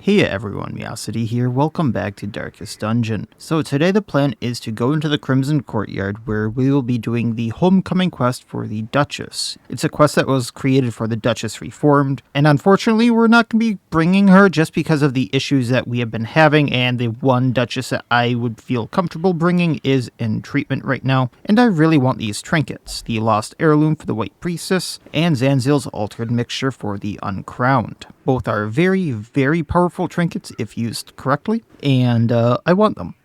Hey everyone, Miacidae here, welcome back to Darkest Dungeon. So today the plan is to go into the Crimson Courtyard where we will be doing the Homecoming Quest for the Duchess. It's a quest that was created for the Duchess Reformed, and unfortunately we're not going to be bringing her just because of the issues that we have been having, and the one Duchess that I would feel comfortable bringing is in treatment right now, and I really want these trinkets, the Lost Heirloom for the White Priestess, and Zanzil's Altered Mixture for the Uncrowned. Both are very, very powerful trinkets if used correctly, and I want them.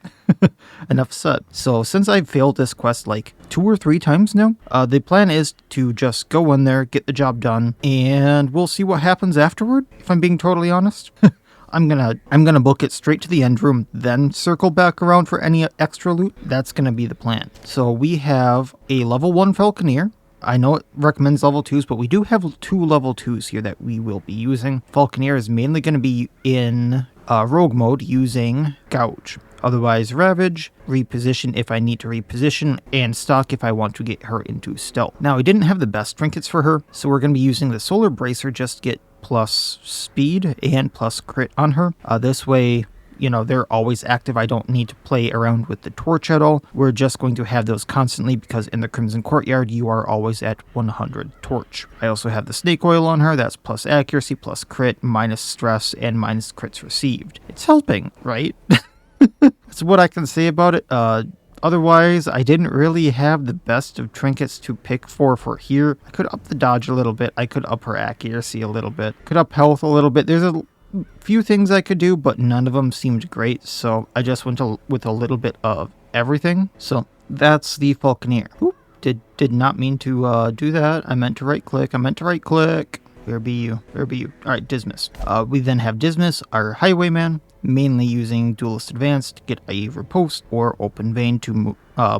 Enough said. So since I've failed this quest like 2 or 3 times now, the plan is to just go in there, get the job done, and we'll see what happens afterward, if I'm being totally honest. I'm gonna book it straight to the end room, then circle back around for any extra loot. That's gonna be the plan. So we have a level 1 Falconer. I know it recommends level 2s, but we do have 2 level 2s here that we will be using. Falconer is mainly going to be in rogue mode using Gouge. Otherwise, Ravage, reposition if I need to reposition, and stock if I want to get her into stealth. Now, I didn't have the best trinkets for her, so we're going to be using the Solar Bracer just to get plus speed and plus crit on her. This way, you know, they're always active. I don't need to play around with the torch at all. We're just going to have those constantly because in the Crimson Courtyard, you are always at 100 torch. I also have the snake oil on her. That's plus accuracy, plus crit, minus stress, and minus crits received. It's helping, right? That's what I can say about it. Otherwise, I didn't really have the best of trinkets to pick for here. I could up the dodge a little bit. I could up her accuracy a little bit. Could up health a little bit. There's a few things I could do, but none of them seemed great, so I just went with a little bit of everything. So that's the Falconer. Oop, did not mean to do that. I meant to right click. Where be you? Alright, Dismiss. We then have Dismiss, our Highwayman, mainly using Duelist Advanced to get a riposte or Open Vein to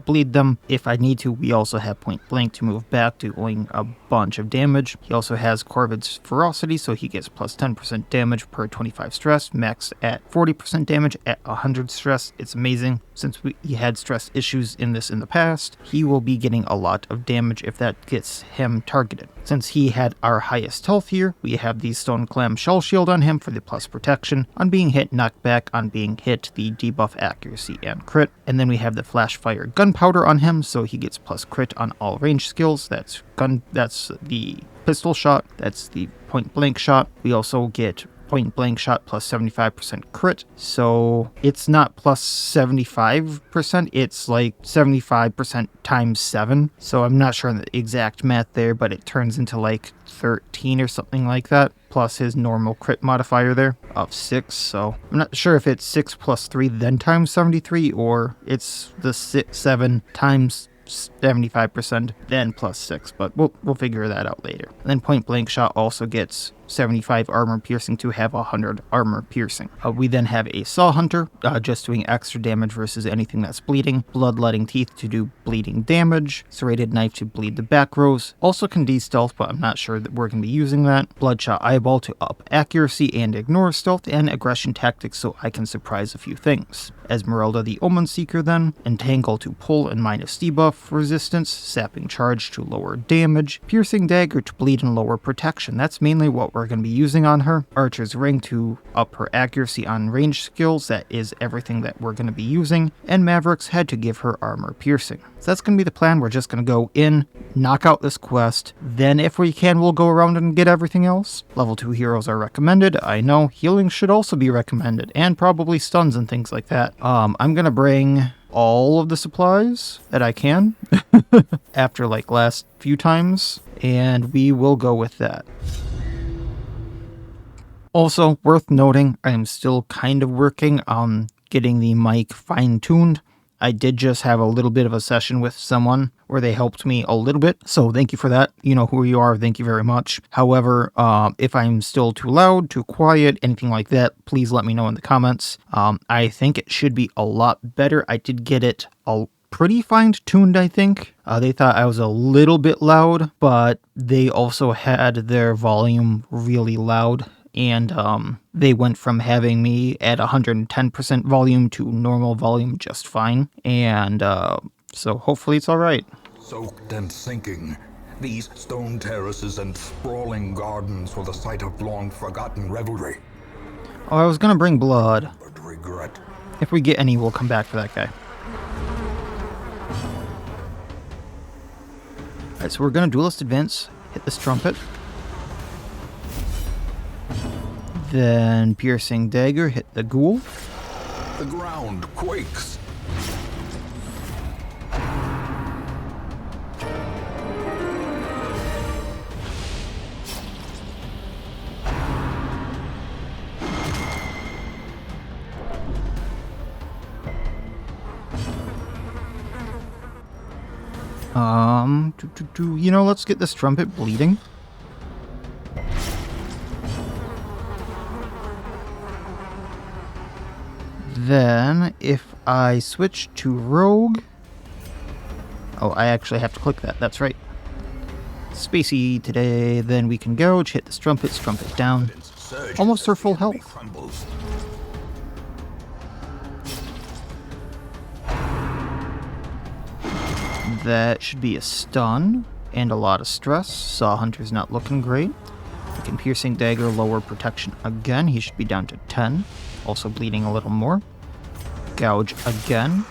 bleed them. If I need to, we also have Point Blank to move back, doing a bunch of damage. He also has Corvid's Ferocity, so he gets plus 10% damage per 25 stress, maxed at 40% damage at 100 stress. It's amazing. Since he had stress issues in the past, he will be getting a lot of damage if that gets him targeted. Since he had our highest health here, we have the Stone Clam Shell Shield on him for the plus protection. On being hit, knockback. On being hit, the debuff accuracy and crit. And then we have the Flash Fire Gunpowder on him, so he gets plus crit on all range skills. That's the pistol shot, that's the point blank shot. We also get point blank shot plus 75% crit, so it's not plus 75%, it's like 75% times 7. So I'm not sure on the exact math there, but it turns into like 13 or something like that, plus his normal crit modifier there of 6. So I'm not sure if it's 6 plus 3 then times 73, or it's the 7 times 75% then plus 6, but we'll figure that out later. And then point blank shot also gets 75 armor piercing to have 100 armor piercing. We then have a Saw Hunter, just doing extra damage versus anything that's bleeding. Bloodletting Teeth to do bleeding damage. Serrated Knife to bleed the back rows. Also can de-stealth, but I'm not sure that we're going to be using that. Bloodshot Eyeball to up accuracy and ignore stealth, and Aggression Tactics so I can surprise a few things. Esmeralda the Omen Seeker then. Entangle to pull and minus debuff resistance. Sapping Charge to lower damage. Piercing Dagger to bleed and lower protection. That's mainly what we're going to be using on her. Archer's Ring to up her accuracy on range skills. That is everything that we're going to be using. And Maverick's Head to give her armor piercing. So that's going to be the plan. We're just going to go in, knock out this quest, then if we can, we'll go around and get everything else. Level 2 heroes are recommended. I know healing should also be recommended, and probably stuns and things like that. I'm going to bring all of the supplies that I can after like last few times, and we will go with that. Also, worth noting, I am still kind of working on getting the mic fine-tuned. I did just have a little bit of a session with someone where they helped me a little bit, so thank you for that. You know who you are, thank you very much. However, if I'm still too loud, too quiet, anything like that, please let me know in the comments. I think it should be a lot better. I did get it pretty fine-tuned, I think. They thought I was a little bit loud, but they also had their volume really loud. And they went from having me at 110% volume to normal volume just fine. And so hopefully it's all right. Soaked and sinking, these stone terraces and sprawling gardens were the site of long-forgotten revelry. Oh, I was gonna bring blood. but regret. If we get any, we'll come back for that guy. Alright, so we're gonna duelist advance, hit this trumpet. Then piercing dagger, hit the ghoul. The ground quakes. You know, let's get this trumpet bleeding. Then, if I switch to rogue... Oh, I actually have to click that, that's right. Spacey today, then we can gouge, hit this trumpet down. Almost her full health. Crumbles. That should be a stun and a lot of stress. Saw Hunter's not looking great. We can piercing dagger, lower protection again. He should be down to 10. Also bleeding a little more. Gouge again.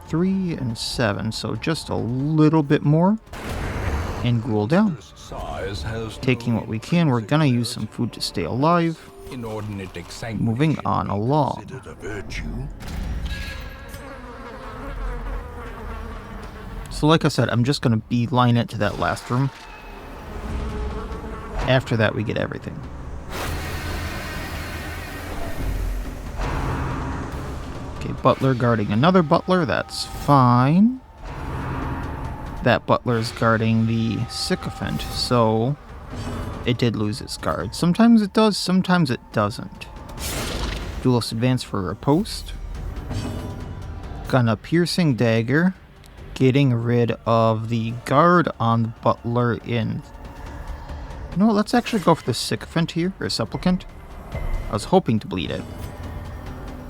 3 and 7, so just a little bit more. And ghoul down. Size has Taking no what we can. We're gonna use some food to stay alive. inordinate excitement. Moving on along. Considered a virtue. So like I said, I'm just going to beeline it to that last room. After that, we get everything. Okay, butler guarding another butler. That's fine. That butler's guarding the sycophant, so it did lose its guard. Sometimes it does, sometimes it doesn't. Duelist advance for a post. Gonna piercing dagger. Getting rid of the guard on the butler in... You know what, let's actually go for the sycophant here, or supplicant. I was hoping to bleed it.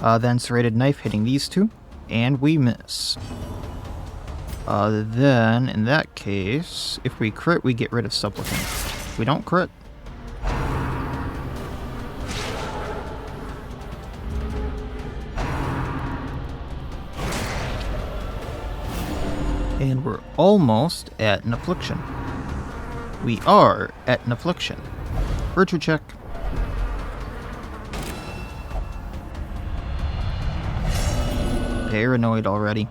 Then serrated knife hitting these two, and we miss. Then, in that case, if we crit, we get rid of supplicant. If we don't crit... And we're almost at an affliction. We are at an affliction. Virtue check. Paranoid already.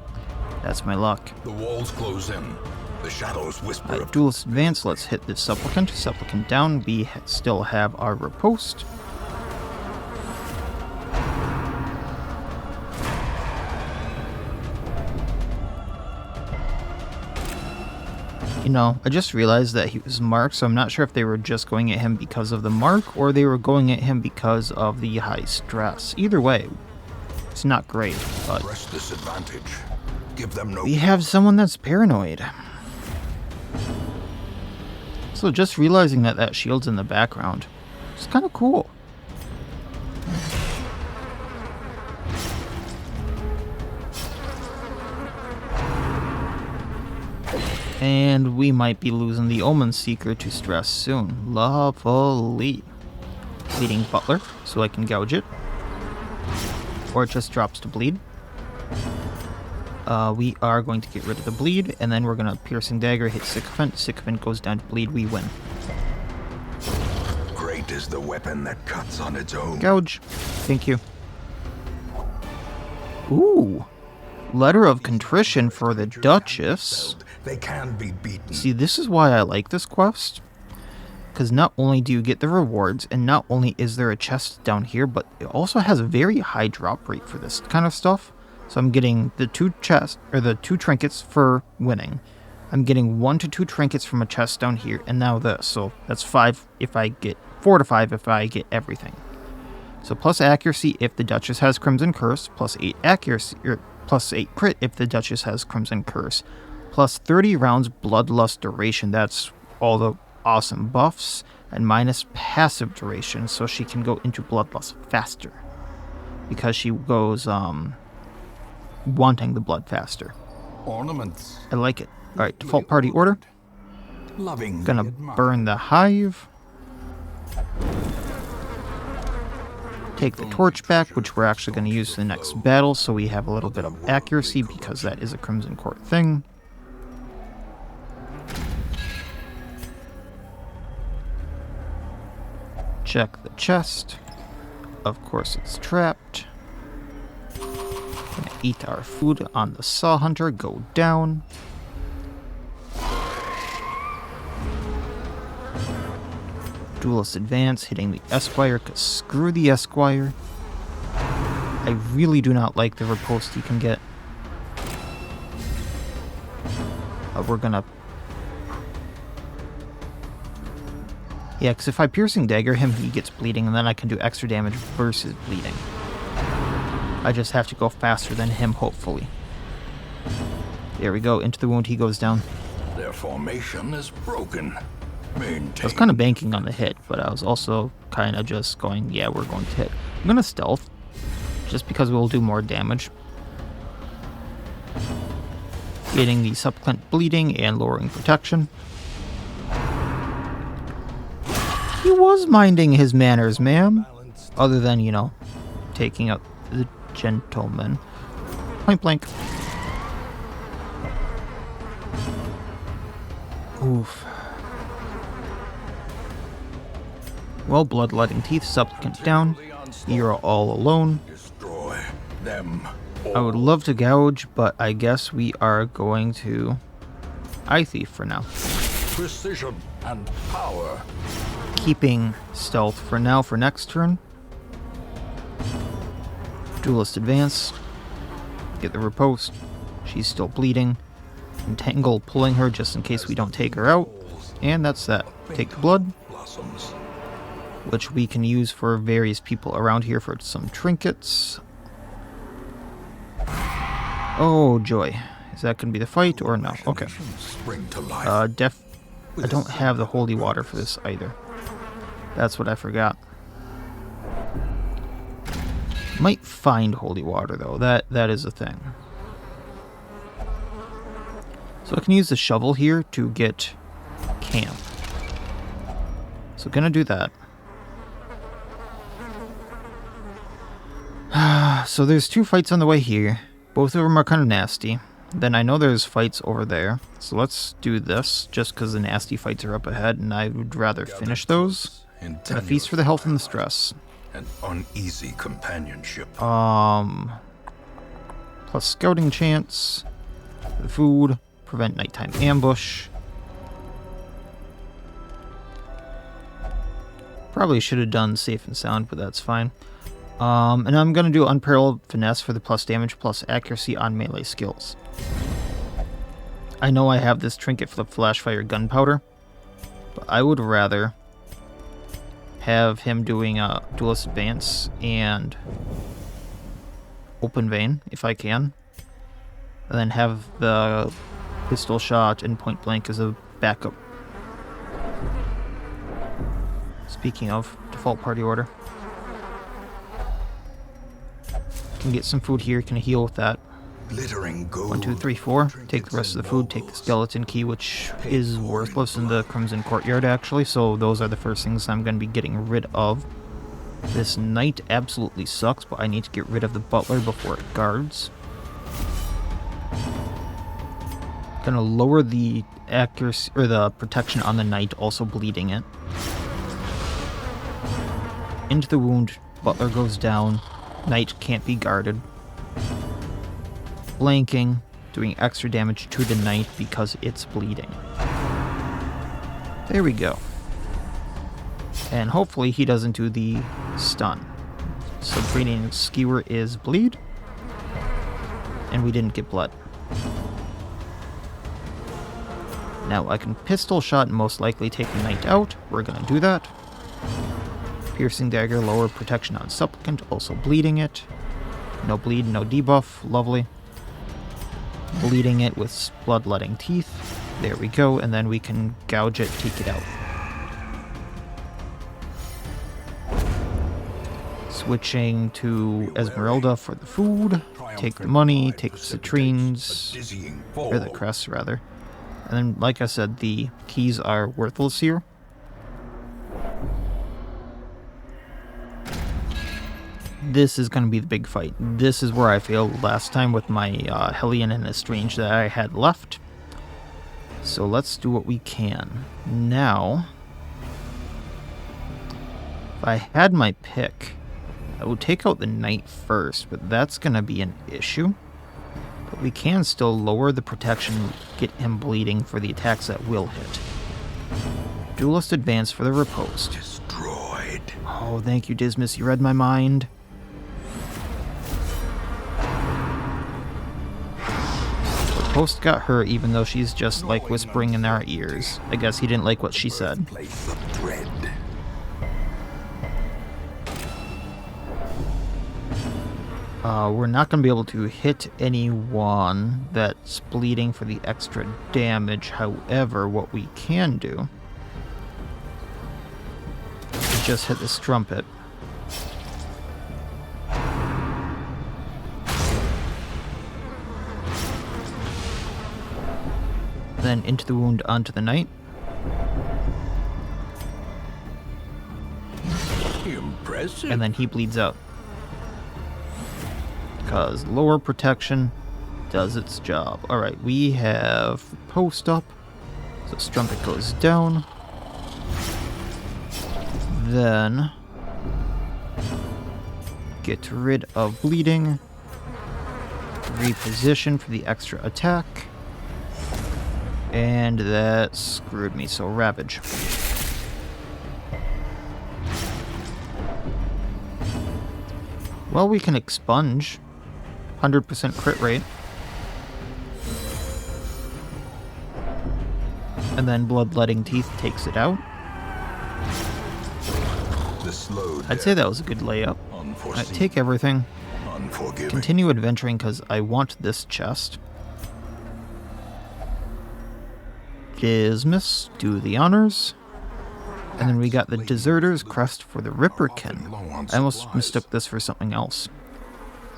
That's my luck. The walls close in. The shadows whisper of Duelist advance, let's hit this supplicant. Supplicant down. We still have our riposte. You know, I just realized that he was marked, so I'm not sure if they were just going at him because of the mark, or they were going at him because of the high stress. Either way, it's not great, but press disadvantage. Give them no we have someone that's paranoid. So just realizing that that shield's in the background, it's kind of cool. And we might be losing the Omen Seeker to stress soon. Lovely. Bleeding Butler, so I can gouge it. Or it just drops to bleed. We are going to get rid of the bleed, and then we're going to Piercing Dagger, hit Sycophant. Sycophant goes down to bleed, we win. Great is the weapon that cuts on its own. Gouge. Thank you. Ooh. Letter of Contrition for the Duchess. They can be beaten. See, this is why I like this quest. Because not only do you get the rewards, and not only is there a chest down here, but it also has a very high drop rate for this kind of stuff. So I'm getting the 2 trinkets for winning. I'm getting 1 to 2 trinkets from a chest down here, and now this. So that's 5 if I get 4 to 5 if I get everything. So plus accuracy if the Duchess has Crimson Curse, plus 8 accuracy, or plus 8 crit if the Duchess has Crimson Curse. Plus 30 rounds Bloodlust duration, that's all the awesome buffs, and minus passive duration, so she can go into Bloodlust faster. Because she goes, wanting the blood faster. Ornaments. I like it. Alright, default party order. Loving. Gonna burn the hive. Take the torch back, which we're actually going to use for the next battle, so we have a little bit of accuracy, because that is a Crimson Court thing. Check the chest. Of course it's trapped. Gonna eat our food on the Saw Hunter, go down. Duelist advance, hitting the Esquire, because screw the Esquire. I really do not like the riposte he can get. We're gonna... Yeah, because if I piercing dagger him, he gets bleeding, and then I can do extra damage versus bleeding. I just have to go faster than him, hopefully. There we go, into the wound, he goes down. Their formation is broken. I was kind of banking on the hit, but I was also kind of just going, yeah, we're going to hit. I'm going to stealth, just because we'll do more damage. Getting the supplicant bleeding and lowering protection. He was minding his manners, ma'am. Other than, you know, taking out the gentleman. Point blank. Oof. Well, bloodletting teeth, supplicant down. You're all alone. Destroy them. I would love to gouge, but I guess we are going to eye thief for now. Precision and power. Keeping stealth for now for next turn. Duelist advance. Get the riposte. She's still bleeding. Entangle, pulling her just in case we don't take her out. And that's that. Take the blood. Blossoms. Which we can use for various people around here for some trinkets. Oh, joy. Is that going to be the fight or no? Okay. Spring to life. I don't have the holy water for this either. That's what I forgot. Might find holy water, though. That is a thing. So I can use the shovel here to get camp. So gonna do that. So there's two fights on the way here. Both of them are kind of nasty. Then I know there's fights over there. So let's do this, just because the nasty fights are up ahead, and I would rather finish those. And a feast for the health and the stress. An uneasy companionship. Plus scouting chance. The food. Prevent nighttime ambush. Probably should have done safe and sound, but that's fine. And I'm going to do Unparalleled Finesse for the plus damage plus accuracy on melee skills. I know I have this trinket for the Flashfire Gunpowder, but I would rather have him doing a Duelist Advance and Open Vein, if I can. And then have the Pistol Shot and Point Blank as a backup. Speaking of, default party order. Can get some food here, can heal with that. Glittering gold. 1, 2, 3, 4. Take the rest of the food, take the skeleton key, which is worthless in the Crimson Courtyard, actually, so those are the first things I'm going to be getting rid of. This knight absolutely sucks, but I need to get rid of the butler before it guards. Gonna lower the accuracy, or the protection on the knight, also bleeding it. Into the wound, butler goes down. Knight can't be guarded. Blanking, doing extra damage to the knight because it's bleeding. There we go. And hopefully he doesn't do the stun. Subterranean Skewer is bleed. And we didn't get blood. Now I can pistol shot and most likely take the knight out. We're gonna do that. Piercing dagger, lower protection on supplicant, also bleeding it. No bleed, no debuff, lovely. Bleeding it with bloodletting teeth. There we go, and then we can gouge it, take it out. Switching to Esmeralda for the food. Take the money, take the citrines, or the crests rather. And then, like I said, the keys are worthless here. This is going to be the big fight. This is where I failed last time with my Hellion and Estrange that I had left. So let's do what we can. Now, if I had my pick, I would take out the Knight first, but that's going to be an issue. But we can still lower the protection, get him bleeding for the attacks that will hit. Duelist advance for the riposte. Destroyed. Oh, thank you, Dismas. You read my mind. Riposte got her, even though she's just like whispering in our ears. I guess he didn't like what she said. Place of dread. We're not going to be able to hit anyone that's bleeding for the extra damage. However, what we can do is just hit the strumpet. Then into the wound onto the Knight. Impressive. And then he bleeds out. Because lower protection does its job. Alright, we have post up. So strumpet goes down. Then get rid of bleeding. Reposition for the extra attack. And that screwed me, so Ravage. Well, we can expunge. 100% crit rate. And then Bloodletting Teeth takes it out. The slow I'd say that was a good layup. I take everything. Unforgiving. Continue adventuring because I want this chest. Dismiss, do the honors. And then we got the Deserter's Crest for the Ripperkin. I almost mistook this for something else.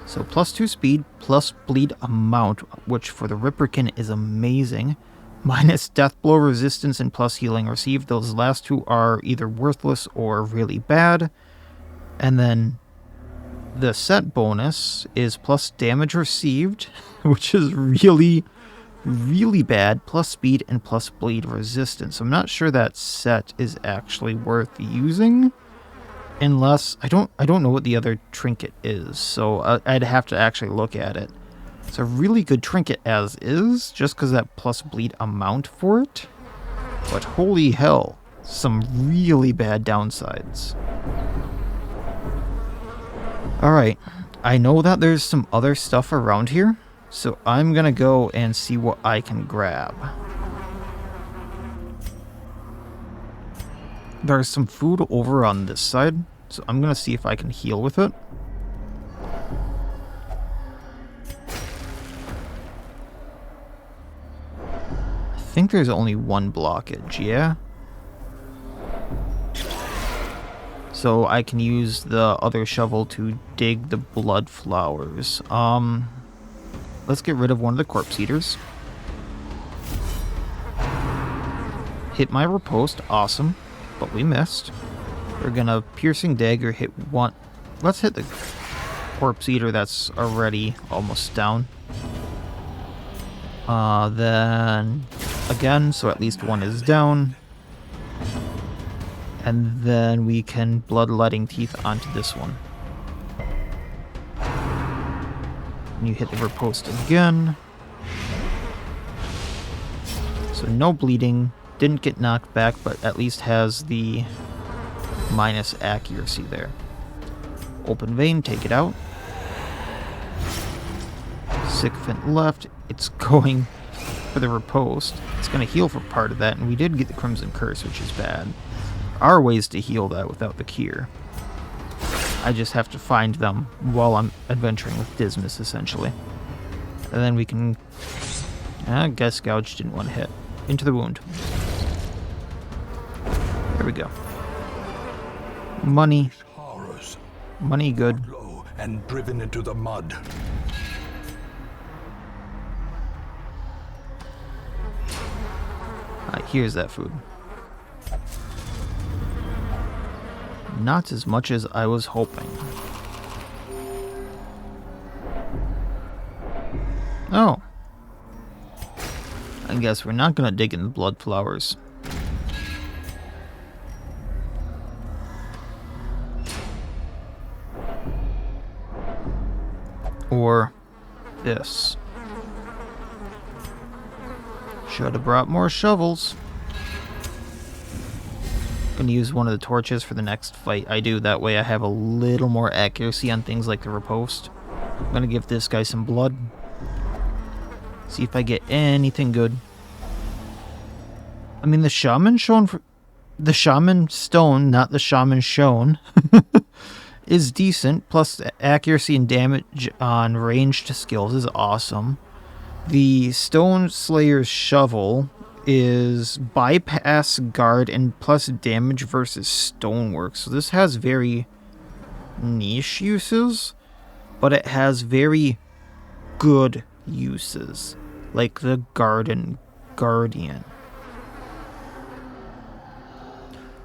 So +2 speed, plus bleed amount, which for the Ripperkin is amazing. Minus death blow resistance and plus healing received. Those last two are either worthless or really bad. And then the set bonus is plus damage received, which is really bad, plus speed and plus bleed resistance. I'm not sure that set is actually worth using, unless I don't know what the other trinket is, so I'd have to actually look at it. It's a really good trinket as is, just because that plus bleed amount for it, but holy hell, some really bad downsides. Alright, I know that there's some other stuff around here, so I'm gonna go and see what I can grab. There's some food over on this side, so I'm gonna see if I can heal with it. I think there's only one blockage, yeah? So I can use the other shovel to dig the blood flowers. Let's get rid of one of the corpse eaters. Hit my riposte, awesome, but we missed. We're gonna piercing dagger hit one. Let's hit the corpse eater that's already almost down. Then again, so at least one is down. And then we can bloodletting teeth onto this one. And you hit the riposte again. So no bleeding, didn't get knocked back, but at least has the minus accuracy there. Open vein, take it out. Sycophant left, it's going for the riposte. It's going to heal for part of that, and we did get the Crimson Curse, which is bad. There are ways to heal that without the cure. I just have to find them while I'm adventuring with Dismas, essentially. And then we can... I guess Gouge didn't want to hit. Into the wound. There we go. Money. Money good. And driven into the mud. Alright, here's that food. Not as much as I was hoping. I guess we're not gonna dig in the blood flowers. Or this. Should have brought more shovels. Gonna use one of the torches for the next fight I do. That way I have a little more accuracy on things like the riposte. I'm gonna give this guy some blood. See if I get anything good. I mean, the shaman the shaman stone, not the shaman shown, is decent. Plus, the accuracy and damage on ranged skills is awesome. The Stone Slayer's shovel is bypass, guard, and plus damage versus stonework. So this has very niche uses, but it has very good uses, like the Garden Guardian.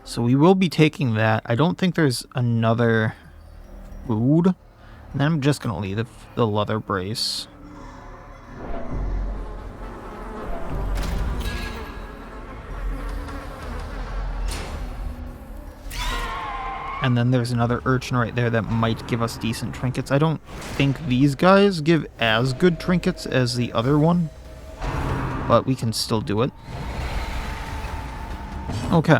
So we will be taking that. I don't think there's another food. And then I'm just going to leave the leather brace. And then there's another urchin right there that might give us decent trinkets. I don't think these guys give as good trinkets as the other one, but we can still do it. Okay.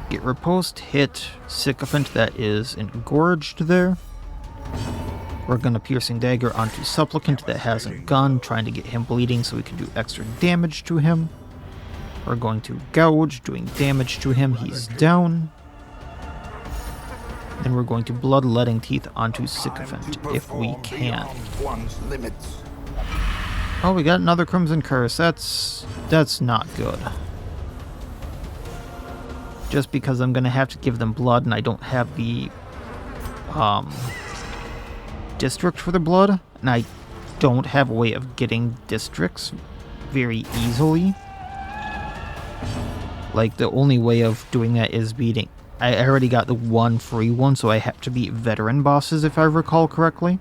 Get riposte, hit sycophant that is engorged there. We're going to piercing dagger onto supplicant that has a gun, trying to get him bleeding so we can do extra damage to him. We're going to gouge, doing damage to him. He's down. Then we're going to bloodletting teeth onto sycophant if we can. Oh, we got another crimson curse. That's not good. Just because I'm gonna have to give them blood and I don't have the district for the blood, and I don't have a way of getting districts very easily. Like, the only way of doing that is beating. I already got the one free one, so I have to beat veteran bosses if I recall correctly.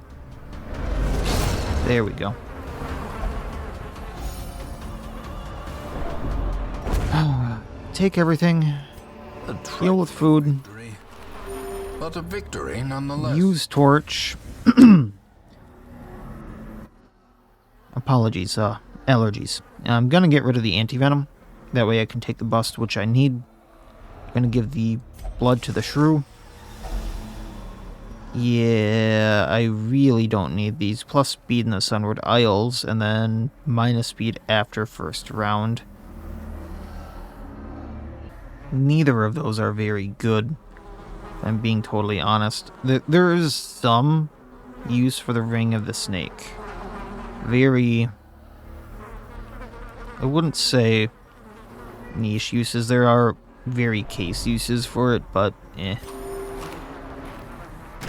There we go. Take everything. Deal with food. Victory, but a victory nonetheless. Use torch. Apologies, allergies. I'm gonna get rid of the anti-venom. That way I can take the bust, which I need. I'm gonna give the blood to the shrew. Yeah, I really don't need these. Plus speed in the Sunward Isles, and then minus speed after first round. Neither of those are very good, if I'm being totally honest. There is some use for the Ring of the Snake. Very... I wouldn't say niche uses. There are very case uses for it, but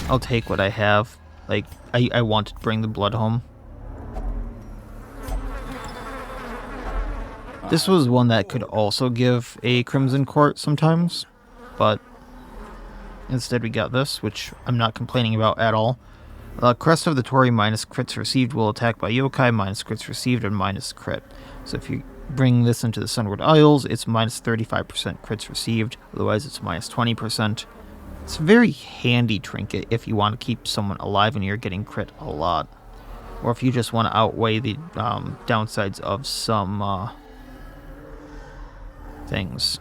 I'll take what I have. Like, I want to bring the blood home. This was one that could also give a Crimson Court sometimes, but instead we got this, which I'm not complaining about at all. Crest of the Torii minus crits received will attack by yokai, minus crits received, and minus crit. So if you bring this into the Sunward Isles, it's minus 35% crits received, otherwise it's minus 20%. It's a very handy trinket if you want to keep someone alive and you're getting crit a lot. Or if you just want to outweigh the downsides of some things.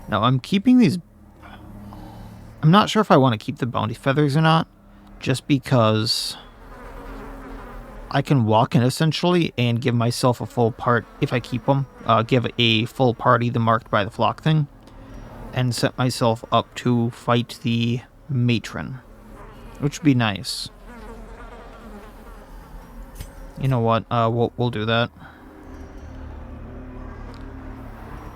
Now I'm keeping these... I'm not sure if I want to keep the bounty feathers or not, just because I can walk in essentially and give myself a full part if I keep them. Give a full party the marked by the flock thing, and set myself up to fight the matron, which would be nice. You know what? We'll do that.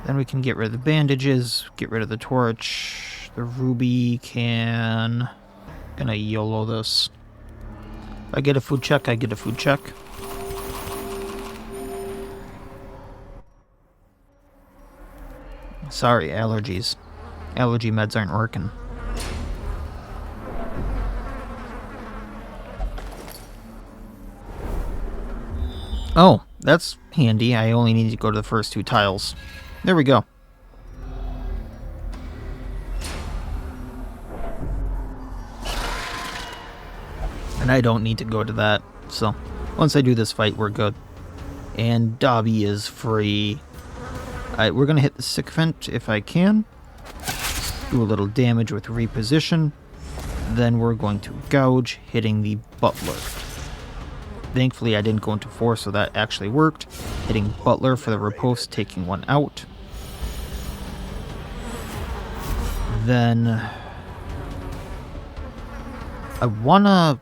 Then we can get rid of the bandages, get rid of the torch. The ruby can... Gonna YOLO this. If I get a food check, I get a food check. Sorry, allergies. Allergy meds aren't working. Oh, that's handy. I only need to go to the first 2 tiles. There we go. And I don't need to go to that, so once I do this fight, we're good. And Dobby is free. Alright, we're going to hit the Sycophant if I can. Do a little damage with Reposition. Then we're going to Gouge, hitting the Butler. Thankfully, I didn't go into 4, so that actually worked. Hitting Butler for the riposte, taking 1 out. Then I want to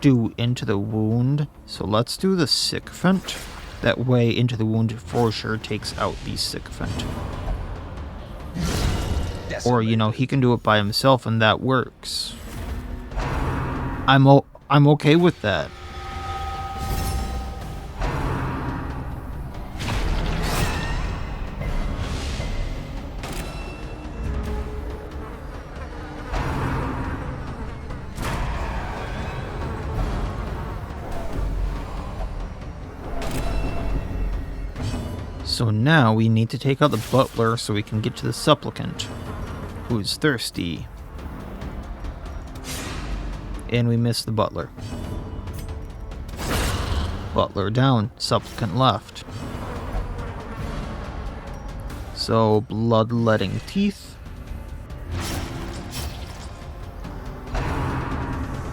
do Into the Wound, so let's do the Sycophant. That way, Into the Wound for sure takes out the Sycophant. Or, you know, he can do it by himself and that works. I'm okay with that. So now we need to take out the Butler so we can get to the Supplicant, who's thirsty. And we miss the Butler. Butler down, Supplicant left. So, Bloodletting Teeth.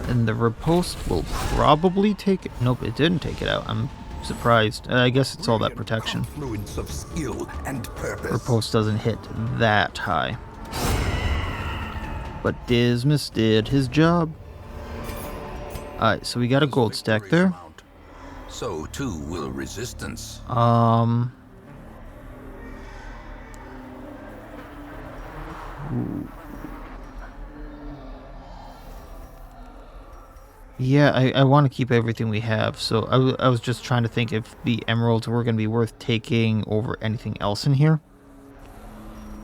And the riposte will probably take it. Nope, it didn't take it out. I'm surprised. I guess it's all that protection. Of skill and purpose. Riposte doesn't hit that high. But Dismas did his job. Alright, so we got a gold stack there. So too will resistance. Yeah, I want to keep everything we have, so I was just trying to think if the emeralds were going to be worth taking over anything else in here.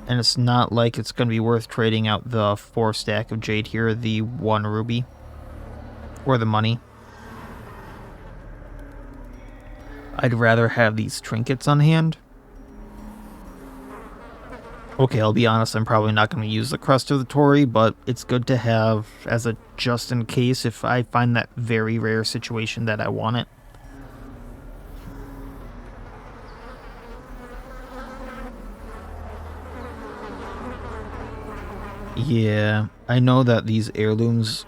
And it's not like it's going to be worth trading out the 4 stack of jade here, the 1 ruby, or the money. I'd rather have these trinkets on hand. Okay, I'll be honest, I'm probably not going to use the Crest of the Tory, but it's good to have as a just in case if I find that very rare situation that I want it. Yeah, I know that these heirlooms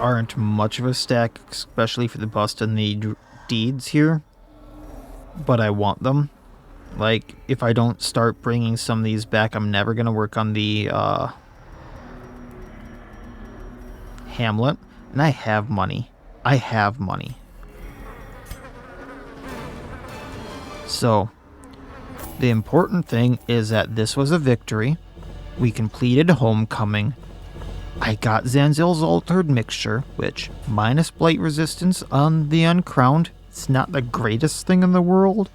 aren't much of a stack, especially for the bust and the deeds here, but I want them. Like, if I don't start bringing some of these back, I'm never going to work on the Hamlet. And I have money. I have money. So, the important thing is that this was a victory. We completed Homecoming. I got Zanzil's Altered Mixture, which, minus blight resistance on the Uncrowned, it's not the greatest thing in the world.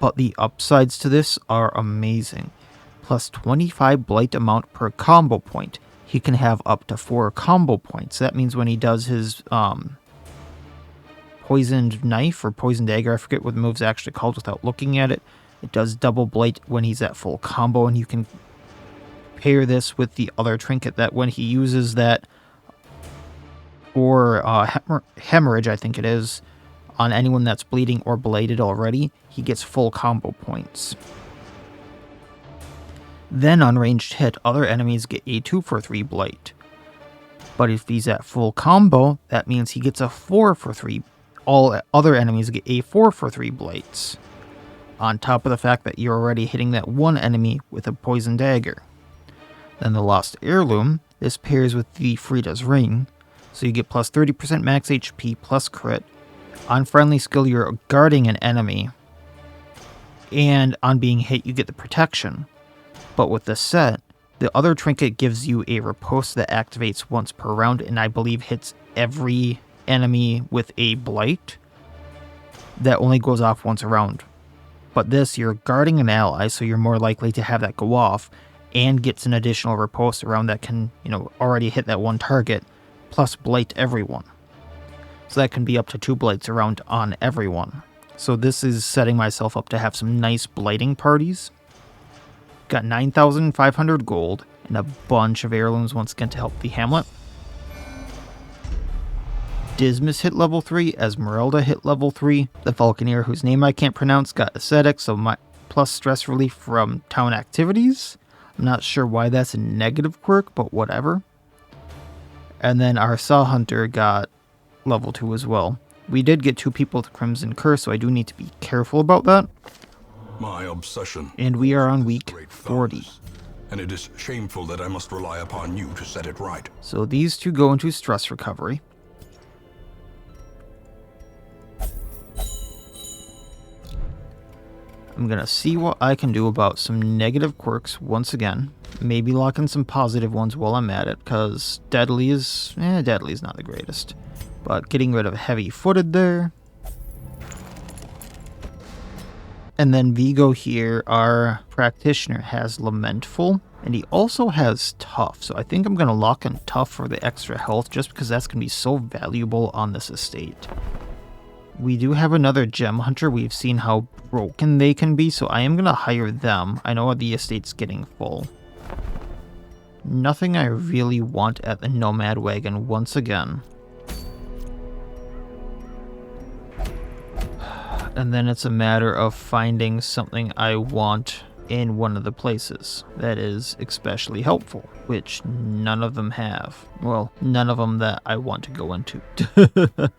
But the upsides to this are amazing. Plus 25 blight amount per combo point. He can have up to 4 combo points. That means when he does his poisoned knife or poisoned dagger, I forget what the move's actually called without looking at it. It does double blight when he's at full combo, and you can pair this with the other trinket that when he uses that, or hemorrhage, I think it is, on anyone that's bleeding or blighted already, he gets full combo points. Then on ranged hit, other enemies get a 2 for 3 blight. But if he's at full combo, that means he gets a 4 for 3. All other enemies get a 4 for 3 blights. On top of the fact that you're already hitting that one enemy with a poison dagger. Then the Lost Heirloom, this pairs with the Frida's Ring, so you get plus 30% max HP plus crit. On friendly skill, you're guarding an enemy, and on being hit, you get the protection. But with the set, the other trinket gives you a riposte that activates once per round, and I believe hits every enemy with a blight that only goes off once a round. But this, you're guarding an ally, so you're more likely to have that go off, and gets an additional riposte around that can, already hit that one target, plus blight everyone. So that can be up to 2 blights around on everyone. So this is setting myself up to have some nice blighting parties. Got 9,500 gold and a bunch of heirlooms once again to help the Hamlet. Dismas hit level 3, Esmeralda hit level 3. The Falconer, whose name I can't pronounce, got Aesthetic, so my plus stress relief from town activities. I'm not sure why that's a negative quirk, but whatever. And then our Saw Hunter got level 2 as well. We did get 2 people with Crimson Curse, so I do need to be careful about that. My obsession. And we are on week Great 40. thumbs. And it is shameful that I must rely upon you to set it right. So these 2 go into stress recovery. I'm gonna see what I can do about some negative quirks once again. Maybe lock in some positive ones while I'm at it, because Deadly is not the greatest. But getting rid of Heavy Footed there. And then Vigo here, our practitioner, has Lamentful, and he also has Tough. So I think I'm gonna lock in Tough for the extra health, just because that's gonna be so valuable on this estate. We do have another gem hunter. We've seen how broken they can be, so I am going to hire them. I know the estate's getting full. Nothing I really want at the Nomad Wagon once again. And then it's a matter of finding something I want in one of the places that is especially helpful, which none of them have. Well, none of them that I want to go into.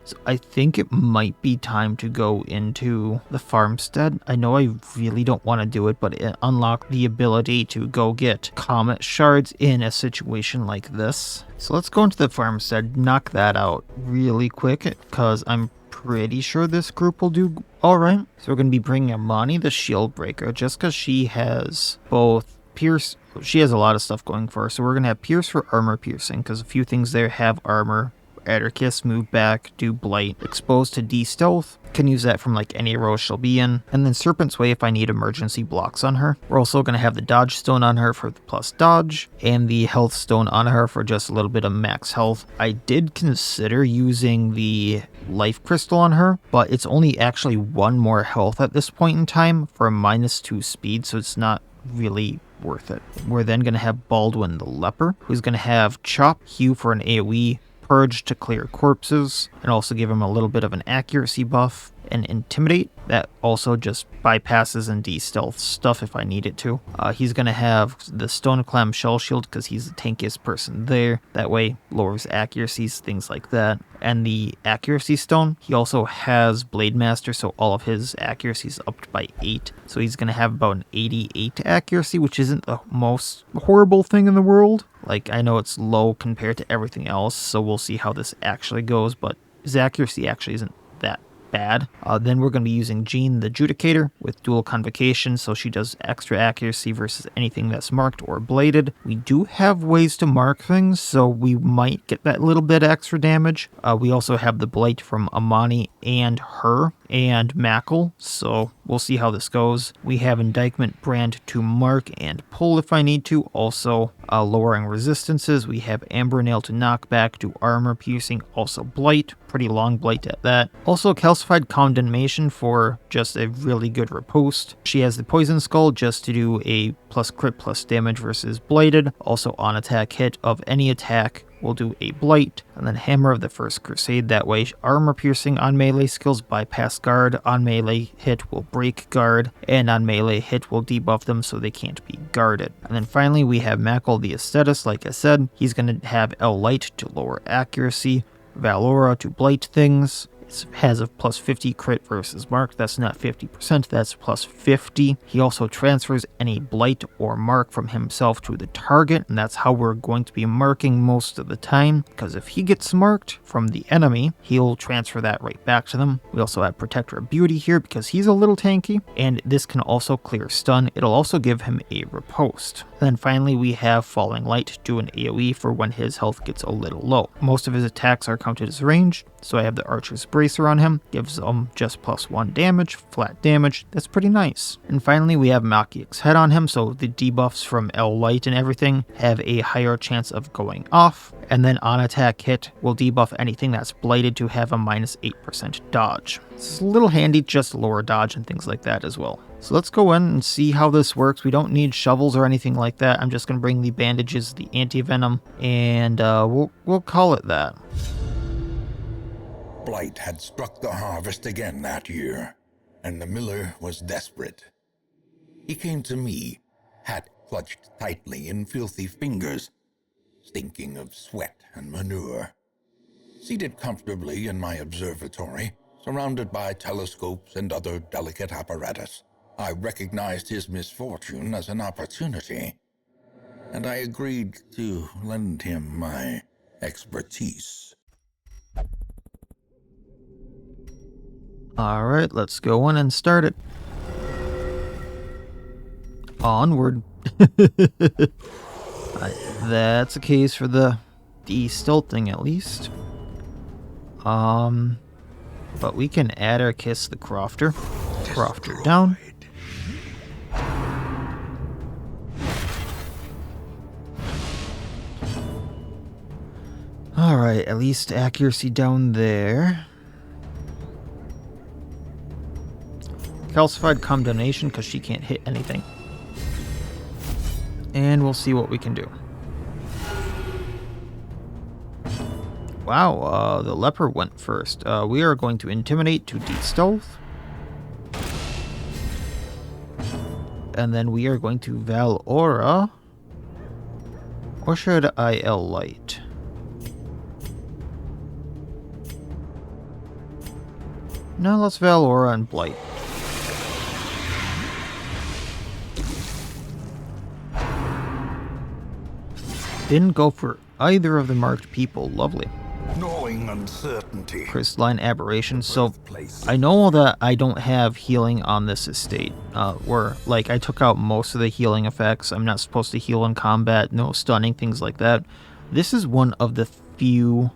So I think it might be time to go into the Farmstead. I know I really don't want to do it, but it unlocked the ability to go get Comet Shards in a situation like this. So let's go into the Farmstead, knock that out really quick, because I'm pretty sure this group will do alright. So we're going to be bringing Amani the Shield Breaker, just because she has both Pierce. She has a lot of stuff going for her. So we're going to have Pierce for armor piercing, because a few things there have armor. Adderkiss, move back, do blight, exposed to D-stealth. Can use that from like any row she'll be in. And then Serpent's Way if I need emergency blocks on her. We're also going to have the dodge stone on her for the plus dodge, and the health stone on her for just a little bit of max health. I did consider using the life crystal on her, but it's only actually 1 more health at this point in time for a -2 speed, so it's not really worth it. We're then going to have Baldwin the Leper, who's going to have Chop, Hew for an AoE, Purge to clear corpses, and also give him a little bit of an accuracy buff, and Intimidate, that also just bypasses and de-stealth stuff if I need it to. He's going to have the Stone Clam Shell Shield because he's the tankiest person there. That way, lowers accuracies, things like that. And the Accuracy Stone, he also has Blade Master, so all of his accuracy is upped by 8. So he's going to have about an 88 accuracy, which isn't the most horrible thing in the world. Like, I know it's low compared to everything else, so we'll see how this actually goes, but his accuracy actually isn't that bad. Then we're going to be using Jean the Judicator with dual convocation, so she does extra accuracy versus anything that's marked or bladed. We do have ways to mark things, so we might get that little bit extra damage. We also have the blight from Amani and her and Mackle, so we'll see how this goes. We have Indictment Brand to mark and pull if I need to, also lowering resistances. We have Amber Nail to knockback, do armor piercing, also blight, pretty long blight at that. Also Calcified Condemnation for just a really good riposte. She has the Poison Skull just to do a plus crit plus damage versus bladed. Also on attack hit of any attack will do a blight, and then Hammer of the First Crusade. That way armor piercing on melee skills bypass guard, on melee hit will break guard, and on melee hit will debuff them so they can't be guarded. And then finally we have Mackle the Aesthetic. Like I said, he's going to have L Light to lower accuracy, Valora to blight things. It has a plus 50 crit versus mark. That's not 50%, that's plus 50. He also transfers any blight or mark from himself to the target, and that's how we're going to be marking most of the time, because if he gets marked from the enemy, he'll transfer that right back to them. We also have Protector of Beauty here because he's a little tanky, and this can also clear stun. It'll also give him a riposte. And then finally we have Falling Light, do an AoE for when his health gets a little low. Most of his attacks are counted as ranged, so I have the Archer's Brace Tracer on him. Gives him just +1 damage, flat damage. That's pretty nice. And finally, we have Machiac's Head on him, so the debuffs from L Light and everything have a higher chance of going off. And then on attack hit will debuff anything that's blighted to have a -8% dodge. It's a little handy, just lower dodge and things like that as well. So let's go in and see how this works. We don't need shovels or anything like that. I'm just going to bring the bandages, the anti-venom, and we'll call it that. Blight had struck the harvest again that year, and the miller was desperate. He came to me, hat clutched tightly in filthy fingers, stinking of sweat and manure. Seated comfortably in my observatory, surrounded by telescopes and other delicate apparatus, I recognized his misfortune as an opportunity, and I agreed to lend him my expertise. Alright, let's go in and start it. Onward. That's a case for the stealth thing at least. But we can add our Kiss the Crofter. Crofter down. Alright, at least accuracy down there. Calcified Condemnation because she can't hit anything. And we'll see what we can do. Wow, the leper went first. We are going to Intimidate to de-stealth. And then we are going to Val Aura. Or should I L Light? No, let's Val Aura and Blight. Didn't go for either of the marked people. Lovely. Gnawing uncertainty. Crystalline Aberration. So I know that I don't have healing on this estate. Where, like, I took out most of the healing effects. I'm not supposed to heal in combat. No stunning, things like that. This is one of the few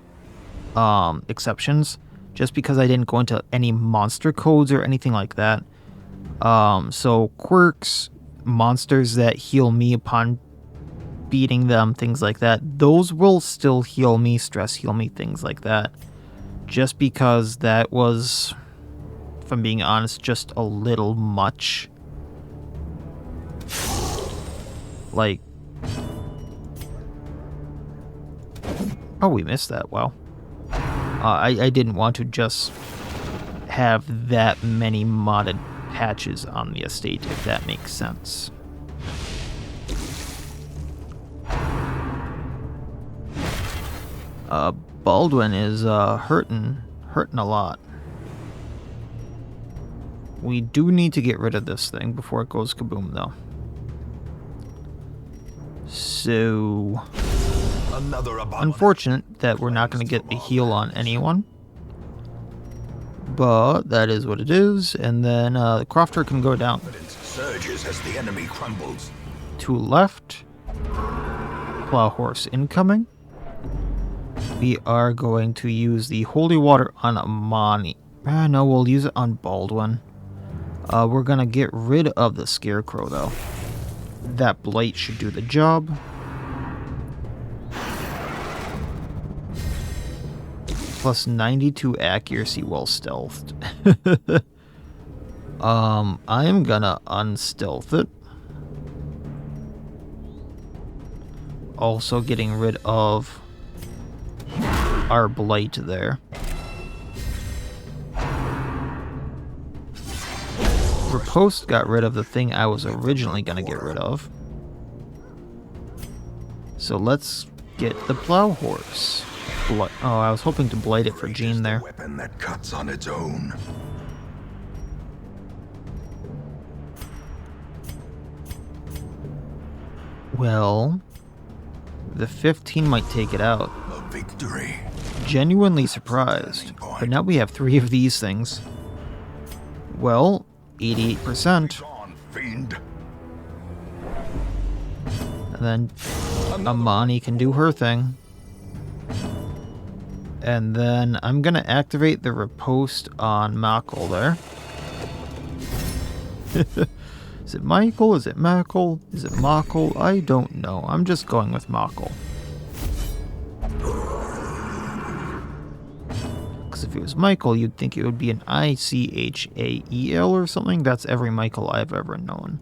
exceptions. Just because I didn't go into any monster codes or anything like that. So Quirks, monsters that heal me upon beating them, things like that, those will still heal me, stress heal me, things like that. Just because that was, if I'm being honest, just a little much. Like, oh, we missed that. Wow. I didn't want to just have that many modded patches on the estate, if that makes sense. Baldwin is hurting a lot. We do need to get rid of this thing before it goes kaboom, though. So unfortunate that we're not going to get the heal on anyone. But that is what it is. And then the Crofter can go down. Surges as the enemy crumbles. To left. Plow Horse incoming. We are going to use the Holy Water on Amani. No, we'll use it on Baldwin. We're going to get rid of the Scarecrow, though. That Blight should do the job. Plus 92 accuracy while stealthed. I am gonna unstealth it. Also getting rid of our Blight there. Riposte got rid of the thing I was originally gonna get rid of. So let's get the Plow Horse. Oh, I was hoping to blight it for Jean there. Weapon that cuts on its own. Well, the 15 might take it out. A victory. Genuinely surprised. But now we have 3 of these things. Well, 88%. Fiend. And then Amani can do her thing. And then I'm going to activate the riposte on Mackle there. Is it Michael? Is it Mackle? Is it Mackle? I don't know. I'm just going with Mackle. Because if it was Michael, you'd think it would be an Ichael or something. That's every Michael I've ever known.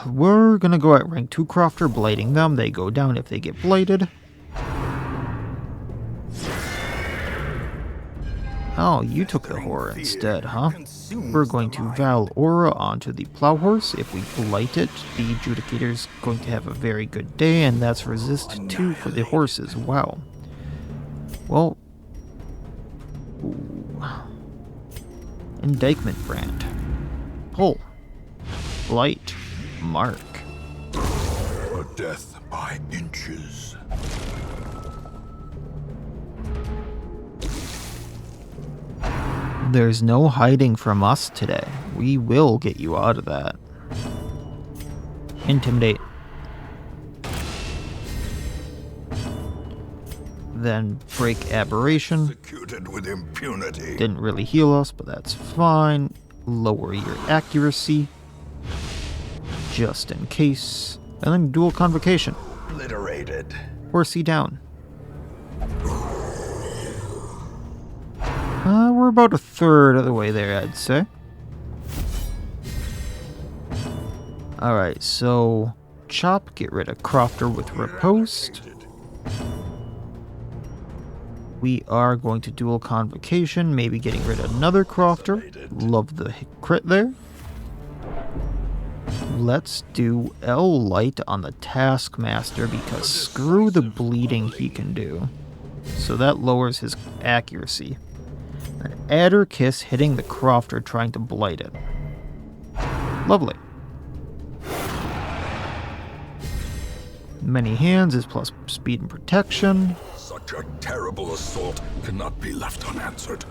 We're gonna go at rank 2 Crofter, blighting them. They go down if they get blighted. Oh, you took the horror instead, huh? We're going to Val Aura onto the Plow Horse. If we blight it, the Judicator's going to have a very good day, and that's resist 2 for the horses. Wow. Well... Ooh. Indictment Brand. Pull. Blight. Mark. A death by inches. There's no hiding from us today. We will get you out of that. Intimidate. Then break aberration. Executed with impunity. Didn't really heal us, but that's fine. Lower your accuracy. Just in case. And then dual convocation. Obliterated. Horsey down. We're about a third of the way there, I'd say. Alright, so... Chop, get rid of Crofter with riposte. We are going to dual convocation, maybe getting rid of another Crofter. Love the crit there. Let's do L Light on the Taskmaster because screw the bleeding he can do. So that lowers his accuracy. An Adder Kiss hitting the Crofter trying to blight it. Lovely. Many hands is plus speed and protection. Such a terrible assault cannot be left unanswered.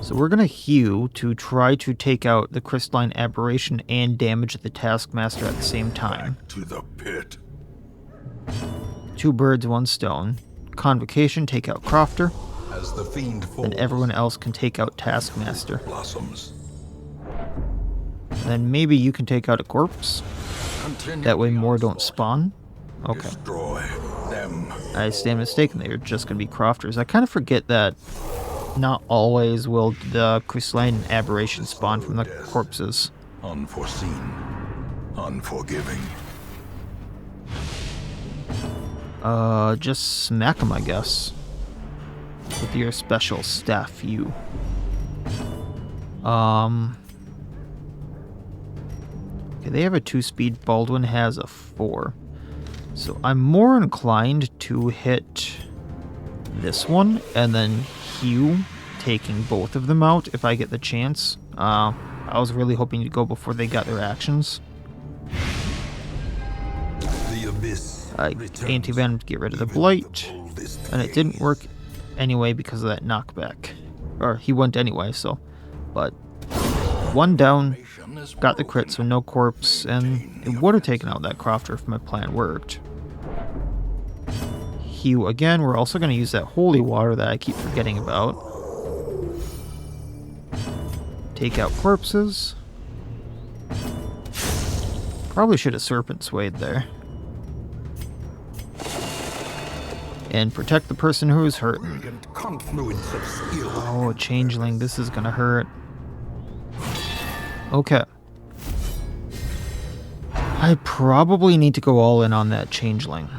So we're going to hew to try to take out the Crystalline Aberration and damage the Taskmaster at the same time. Back to the pit. 2 birds, 1 stone. Convocation, take out Crofter. As the fiend falls, Then everyone else can take out Taskmaster. blossoms. And then maybe you can take out a corpse. Continue That way the more don't onslaught. spawn. Okay. Destroy them. I stand mistaken. They're just going to be Crofters. I kind of forget that not always will the Crystalline Aberration spawn from the corpses. Unforeseen. Unforgiving. Just smack them, I guess. With your special staff, you. Okay, they have a 2-speed. Baldwin has a 4. So I'm more inclined to hit this one and then hew, taking both of them out if I get the chance. I was really hoping to go before they got their actions. The abyss. Anti-venom to get rid of the blight, and it didn't work anyway because of that knockback. Or he went anyway, so. But 1 down, got the crit, so no corpse, and it would have taken out that Crofter if my plan worked. Hew again, we're also going to use that holy water that I keep forgetting about. Take out corpses. Probably should have Serpent Swayed there. And protect the person who is hurt. Confluence of skill. Oh, a changeling. This is gonna hurt. Okay. I probably need to go all in on that changeling.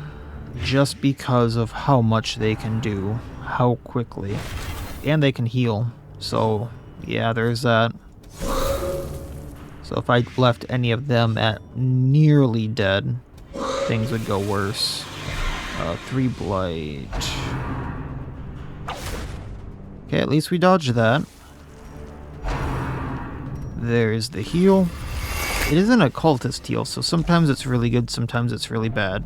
Just because of how much they can do. How quickly. And they can heal. So, yeah, there's that. So if I left any of them at nearly dead, things would go worse. 3 blight. Okay, at least we dodged that. There's the heal. It isn't a cultist heal, so sometimes it's really good, sometimes it's really bad.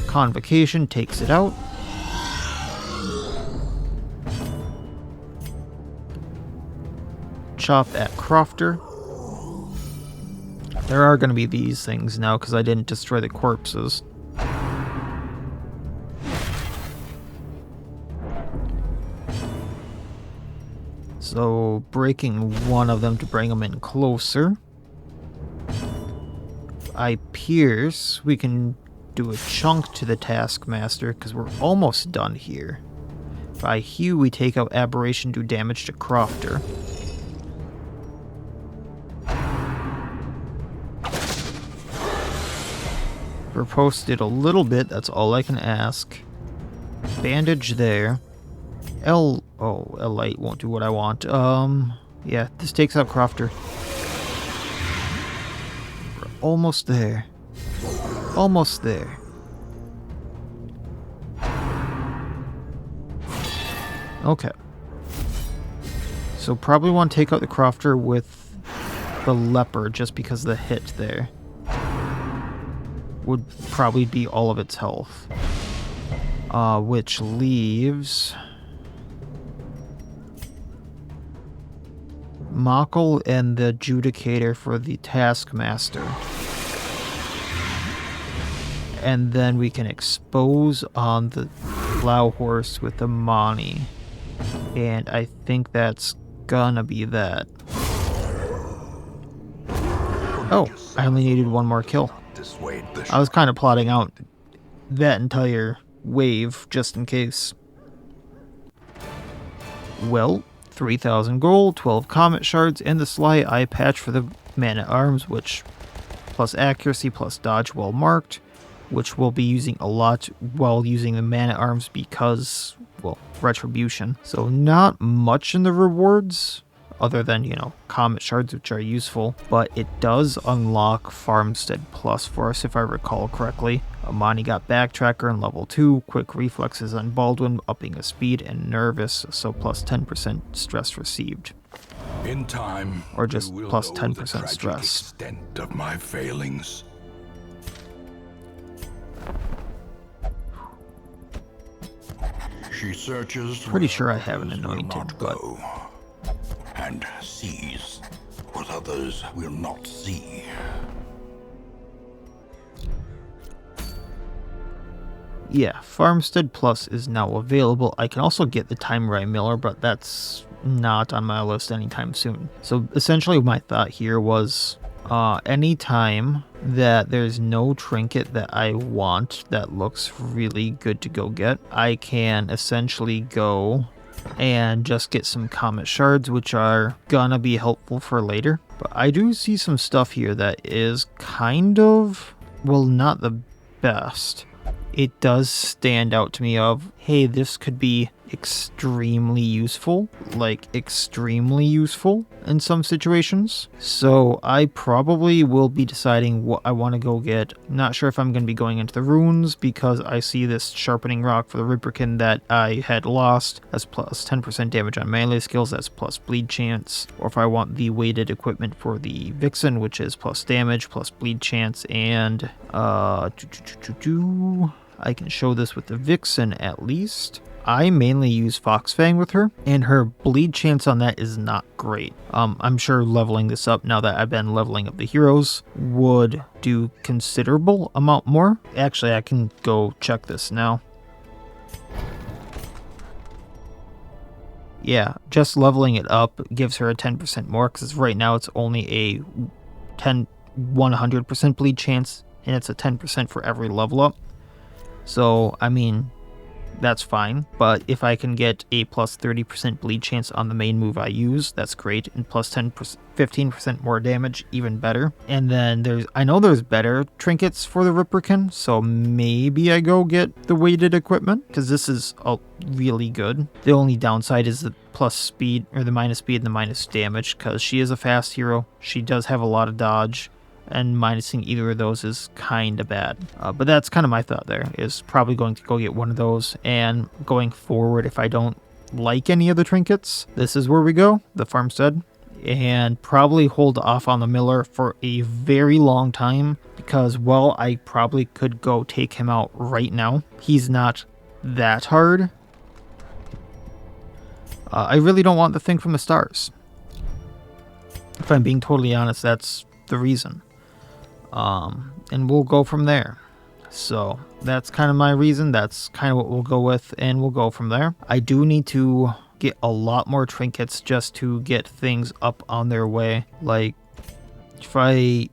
Convocation takes it out. Chop at Crofter. There are going to be these things now because I didn't destroy the corpses. So, breaking one of them to bring them in closer. I pierce. We can do a chunk to the Taskmaster because we're almost done here. By hew, we take out Aberration, do damage to Crofter. Riposte did a little bit, that's all I can ask. Bandage there. L8 won't do what I want. Yeah, this takes out Crofter. We're almost there. Almost there. Okay. So probably want to take out the Crofter with the Leper just because the hit there would probably be all of its health. Which leaves Mockle and the Judicator for the Taskmaster. And then we can expose on the Plow Horse with the Mani. And I think that's gonna be that. Oh, I only needed one more kill. I was kind of plotting out that entire wave just in case. Well, 3,000 gold, 12 Comet Shards, and the Sly Eye Patch for the Man-at-Arms, which plus accuracy plus dodge well marked, which we'll be using a lot while using the Man-at-Arms because, well, Retribution. So not much in the rewards, other than, you know, Comet Shards, which are useful, but it does unlock Farmstead Plus for us, if I recall correctly. Amani got Backtracker in level 2, Quick Reflexes on Baldwin, upping his speed, and Nervous, so plus 10% stress received. In time, or just you will plus know 10% the tragic stress. Extent of my failings. She searches. Pretty sure I have an others will anointed, not but go, and sees what others will not see. yeah, Farmstead Plus is now available. I can also get the Timeray Miller, but that's not on my list anytime soon. So essentially my thought here was anytime that there's no trinket that I want that looks really good to go get, I can essentially go and just get some Comet Shards, which are gonna be helpful for later. But I do see some stuff here that is kind of, well, not the best. It does stand out to me of, hey, this could be extremely useful, like extremely useful in some situations. So I probably will be deciding what I want to go get. Not sure if I'm going to be going into the runes because I see this sharpening rock for the Ripperkin that I had lost. That's plus 10% damage on melee skills, that's plus bleed chance. Or if I want the weighted equipment for the Vixen, which is plus damage, plus bleed chance, and I can show this with the Vixen at least. I mainly use Foxfang with her, and her bleed chance on that is not great. I'm sure leveling this up now that I've been leveling up the heroes would do considerable amount more. Actually, I can go check this now. Yeah, just leveling it up gives her a 10% more, because right now it's only a 100% bleed chance, and it's a 10% for every level up. So, I mean, that's fine, but if I can get a plus 30% bleed chance on the main move I use, that's great, and plus 15% more damage, even better. And then I know there's better trinkets for the Ripperkin, so maybe I go get the weighted equipment, because this is really good. The only downside is the plus speed, or the minus speed and the minus damage, because she is a fast hero, she does have a lot of dodge, and minusing either of those is kind of bad. But that's kind of my thought there, is probably going to go get one of those, and going forward, if I don't like any of the trinkets, this is where we go, the Farmstead, and probably hold off on the Miller for a very long time, because, well, I probably could go take him out right now. He's not that hard. I really don't want the thing from the stars. If I'm being totally honest, that's the reason. And we'll go from there. So that's kind of my reason. That's kind of what we'll go with, and we'll go from there. I do need to get a lot more trinkets just to get things up on their way. Like, to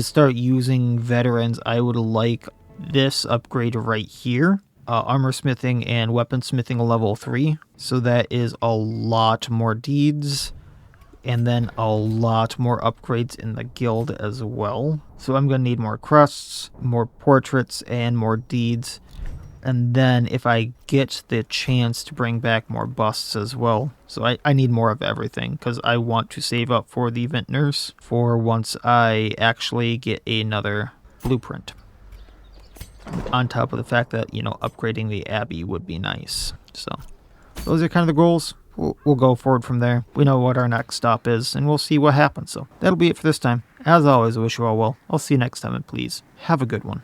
start using veterans, I would like this upgrade right here. Armor smithing and weapon smithing level 3. So that is a lot more deeds. And then a lot more upgrades in the guild as well. So I'm going to need more crusts, more portraits, and more deeds. And then if I get the chance to bring back more busts as well. So I need more of everything because I want to save up for the vintners for once I actually get another blueprint. On top of the fact that, you know, upgrading the abbey would be nice. So those are kind of the goals. We'll go forward from there. We know what our next stop is, and we'll see what happens. So that'll be it for this time. As always, I wish you all well. I'll see you next time, and please have a good one.